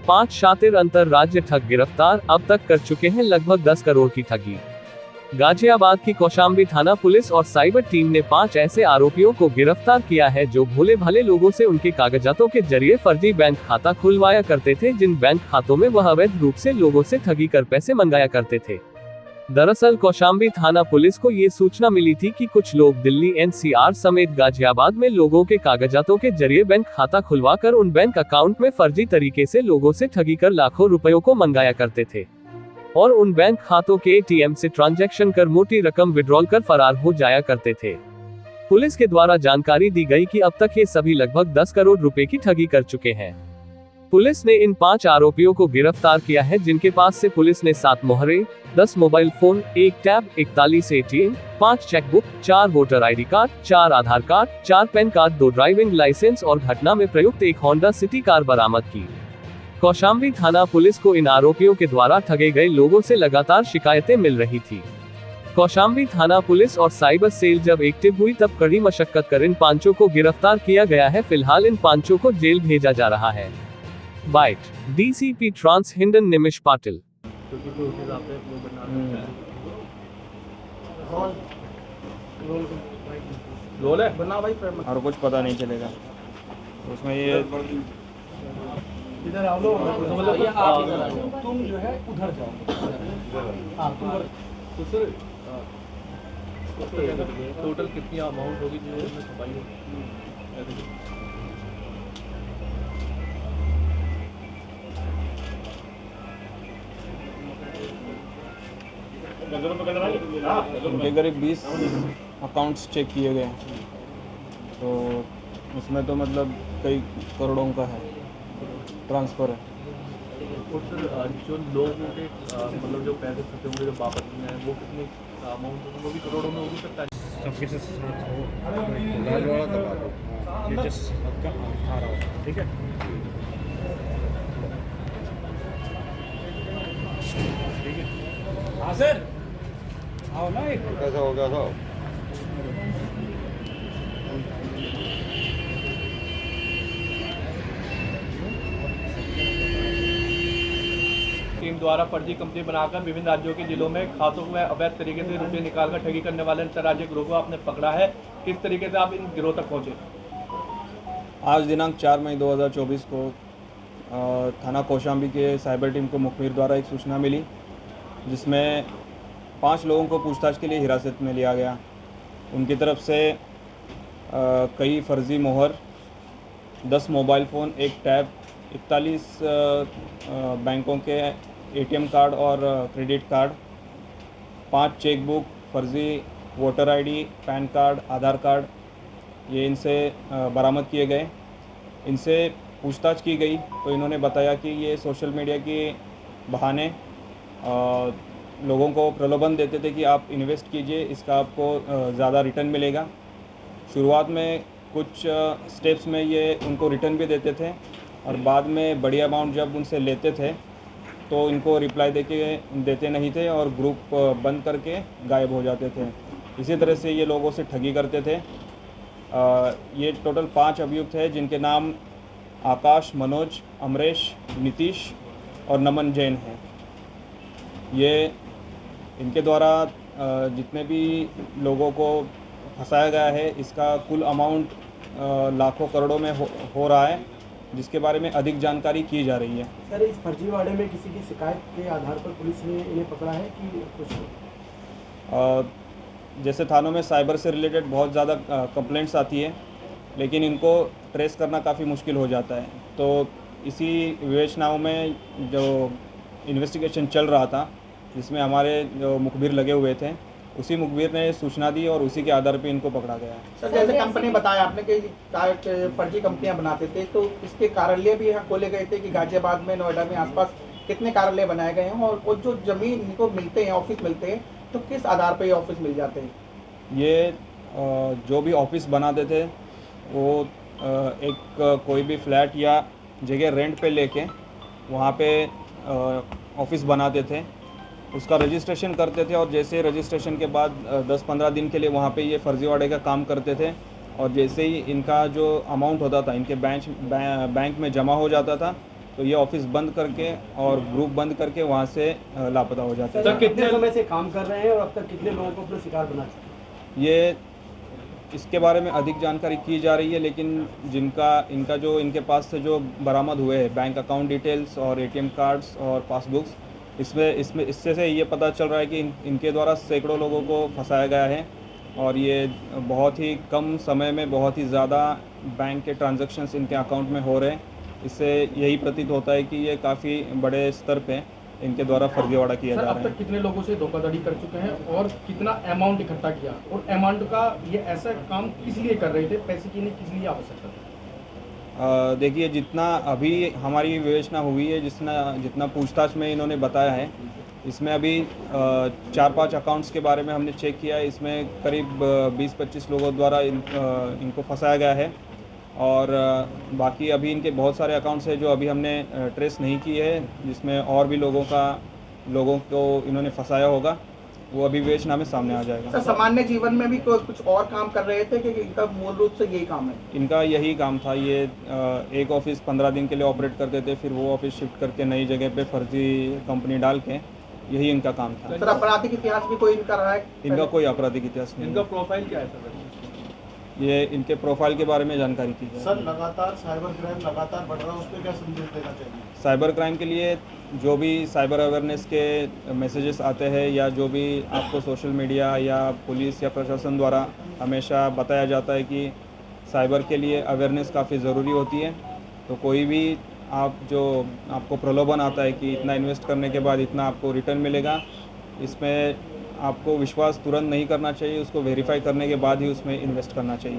5 शातिर अंतरराज्य ठग गिरफ्तार, अब तक कर चुके हैं लगभग 10 करोड़ की ठगी। गाजियाबाद की कौशाम्बी थाना पुलिस और साइबर टीम ने 5 ऐसे आरोपियों को गिरफ्तार किया है जो भोले भाले लोगों से उनके कागजातों के जरिए फर्जी बैंक खाता खुलवाया करते थे, जिन बैंक खातों में वह अवैध रूप से लोगों से ठगी कर पैसे मंगाया करते थे। दरअसल कौशाम्बी थाना पुलिस को ये सूचना मिली थी कि कुछ लोग दिल्ली एनसीआर समेत गाजियाबाद में लोगों के कागजातों के जरिए बैंक खाता खुलवाकर उन बैंक अकाउंट में फर्जी तरीके से लोगों से ठगी कर लाखों रुपयों को मंगाया करते थे और उन बैंक खातों के एटीएम से ट्रांजैक्शन कर मोटी रकम विड्रॉल कर फरार हो जाया करते थे। पुलिस के द्वारा जानकारी दी गई कि अब तक ये सभी लगभग 10 करोड़ रुपए की ठगी कर चुके हैं। पुलिस ने इन 5 आरोपियों को गिरफ्तार किया है, जिनके पास से पुलिस ने 7 मोहरे, 10 mobile phone, 1 tab, 41 ATM, 5 chequebook, 4 voter ID card, 4 Aadhaar card, 4 PAN card, 2 driving licence और घटना में प्रयुक्त एक होंडा सिटी कार बरामद की। कौशाम्बी थाना पुलिस को इन आरोपियों के द्वारा ठगे गए लोगों से लगातार शिकायतें मिल रही थी। कौशाम्बी थाना पुलिस और साइबर सेल जब एक्टिव हुई तब कड़ी मशक्कत कर इन 5 को गिरफ्तार किया गया है। फिलहाल इन 5 को जेल भेजा जा रहा है। Bite DCP trans Hindon Nimish Patil. Role है बना भाई, और कुछ पता नहीं चलेगा उसमें। ये इधर आओ लो, तुम जो है उधर जाओ। हाँ तो सर टोटल कितनी अमाउंट होगी जो इसमें छपाई होगी? उनके करीब 20 अकाउंट्स चेक किए गए, तो उसमें तो मतलब कई करोड़ों का है ट्रांसफ़र है। और सर जो लोगों के मतलब जो पैसे फंसे होंगे जो वापस में है, वो कितने अमाउंट होगी? वो भी करोड़ों में हो भी सकता है। ठीक है, ठीक है। हाँ सर, आओ ना। एक कैसा हो गया था? टीम द्वारा फर्जी कंपनी बनाकर विभिन्न राज्यों के जिलों में खातों में अवैध तरीके से रुपये निकालकर ठगी करने वाले अंतर्राज्यीय गिरोह को आपने पकड़ा है। किस तरीके से आप इन गिरोह तक पहुंचे? आज दिनांक 4 मई 2024 को थाना कौशाम्बी के साइबर टीम को मुखबिर द्वारा एक सूचना मिली, जिसमें 5 लोगों को पूछताछ के लिए हिरासत में लिया गया। उनकी तरफ से कई फर्जी मोहर, 10 मोबाइल फ़ोन, 1 टैब, 41 बैंकों के एटीएम कार्ड और क्रेडिट कार्ड, 5 चेकबुक, फर्जी वोटर आईडी, पैन कार्ड, आधार कार्ड, ये इनसे बरामद किए गए। इनसे पूछताछ की गई तो इन्होंने बताया कि ये सोशल मीडिया के बहाने लोगों को प्रलोभन देते थे कि आप इन्वेस्ट कीजिए, इसका आपको ज़्यादा रिटर्न मिलेगा। शुरुआत में कुछ स्टेप्स में ये उनको रिटर्न भी देते थे और बाद में बड़ी अमाउंट जब उनसे लेते थे तो इनको रिप्लाई देते नहीं थे और ग्रुप बंद करके गायब हो जाते थे। इसी तरह से ये लोगों से ठगी करते थे। ये टोटल 5 अभियुक्त हैं, जिनके नाम आकाश, मनोज, अमरेश, नीतीश और नमन जैन हैं। ये इनके द्वारा जितने भी लोगों को फंसाया गया है, इसका कुल अमाउंट लाखों करोड़ों में हो रहा है, जिसके बारे में अधिक जानकारी की जा रही है। सर, इस फर्जीवाड़े में किसी की शिकायत के आधार पर पुलिस ने इन्हें पकड़ा है कि कुछ? जैसे थानों में साइबर से रिलेटेड बहुत ज़्यादा कंप्लेंट्स आती है, लेकिन इनको ट्रेस करना काफ़ी मुश्किल हो जाता है। तो इसी विवेचनाओं में जो इन्वेस्टिगेशन चल रहा था, जिसमें हमारे जो मुखबिर लगे हुए थे, उसी मुखबिर ने सूचना दी और उसी के आधार पे इनको पकड़ा गया है। सर, जैसे कंपनी बताया आपने कि फर्जी कंपनियां बनाते थे, तो इसके कार्यालय भी यहाँ खोले गए थे कि गाजियाबाद में, नोएडा में आसपास कितने कार्यालय बनाए गए हैं और जो जमीन इनको मिलते हैं, ऑफिस मिलते हैं, तो किस आधार पर ये ऑफिस मिल जाते हैं? ये जो भी ऑफिस बनाते थे वो एक कोई भी फ्लैट या जगह रेंट पे लेके वहाँ पे ऑफिस बनाते थे, उसका रजिस्ट्रेशन करते थे और जैसे रजिस्ट्रेशन के बाद 10-15 दिन के लिए वहाँ पे ये फर्जीवाड़े का काम करते थे और जैसे ही इनका जो अमाउंट होता था इनके बैंक में जमा हो जाता था, तो ये ऑफिस बंद करके और ग्रुप बंद करके वहाँ से लापता हो जाते सर, हैं। कितने समय से काम कर रहे हैं और अब तक कितने लोगों को अपना शिकार बना चुके हैं? ये इसके बारे में अधिक जानकारी की जा रही है, लेकिन इनका जो इनके पास से जो बरामद हुए हैं बैंक अकाउंट डिटेल्स और एटीएम कार्ड्स और पासबुक्स, इससे से ये पता चल रहा है कि इनके द्वारा सैकड़ों लोगों को फंसाया गया है और ये बहुत ही कम समय में बहुत ही ज़्यादा बैंक के ट्रांजैक्शंस इनके अकाउंट में हो रहे हैं। इससे यही प्रतीत होता है कि ये काफ़ी बड़े स्तर पे इनके द्वारा फर्जीवाड़ा किया सर, जा अब रहा तक है। कितने लोगों से धोखाधड़ी कर चुके हैं और कितना अमाउंट इकट्ठा किया, और अमाउंट का ये ऐसा काम किस लिए कर रहे थे, पैसे की किस लिए आवश्यकता थी? देखिए, जितना अभी हमारी विवेचना हुई है, जितना पूछताछ में इन्होंने बताया है, इसमें अभी 4-5 अकाउंट्स के बारे में हमने चेक किया है। इसमें करीब 20-25 लोगों द्वारा इनको फंसाया गया है और बाकी अभी इनके बहुत सारे अकाउंट्स हैं जो अभी हमने ट्रेस नहीं किए हैं, जिसमें और भी लोगों को इन्होंने फंसाया होगा। वो अभी विवेचना में सामने आ जाएगा। सर, सामान्य जीवन में भी कुछ और काम कर रहे थे कि इनका मूल रूप से यही काम है? इनका यही काम था। ये एक ऑफिस 15 दिन के लिए ऑपरेट करते थे, फिर वो ऑफिस शिफ्ट करके नई जगह पे फर्जी कंपनी डाल के, यही इनका काम था। सर, आपराधिक इतिहास भी कोई इनका रहा है? इनका कोई आपराधिक इतिहास नहीं इनका है। प्रोफाइल क्या है सर? ये इनके प्रोफाइल के बारे में जानकारी की जाए। सर, लगातार साइबर क्राइम लगातार बढ़ रहा है, उस पर क्या संदेश देना चाहिए? साइबर क्राइम के लिए जो भी साइबर अवेयरनेस के मैसेजेस आते हैं या जो भी आपको सोशल मीडिया या पुलिस या प्रशासन द्वारा हमेशा बताया जाता है कि साइबर के लिए अवेयरनेस काफ़ी ज़रूरी होती है, तो कोई भी आपको प्रलोभन आता है कि इतना इन्वेस्ट करने के बाद इतना आपको रिटर्न मिलेगा, इसमें आपको विश्वास तुरंत नहीं करना चाहिए। उसको वेरीफाई करने के बाद ही उसमें इन्वेस्ट करना चाहिए।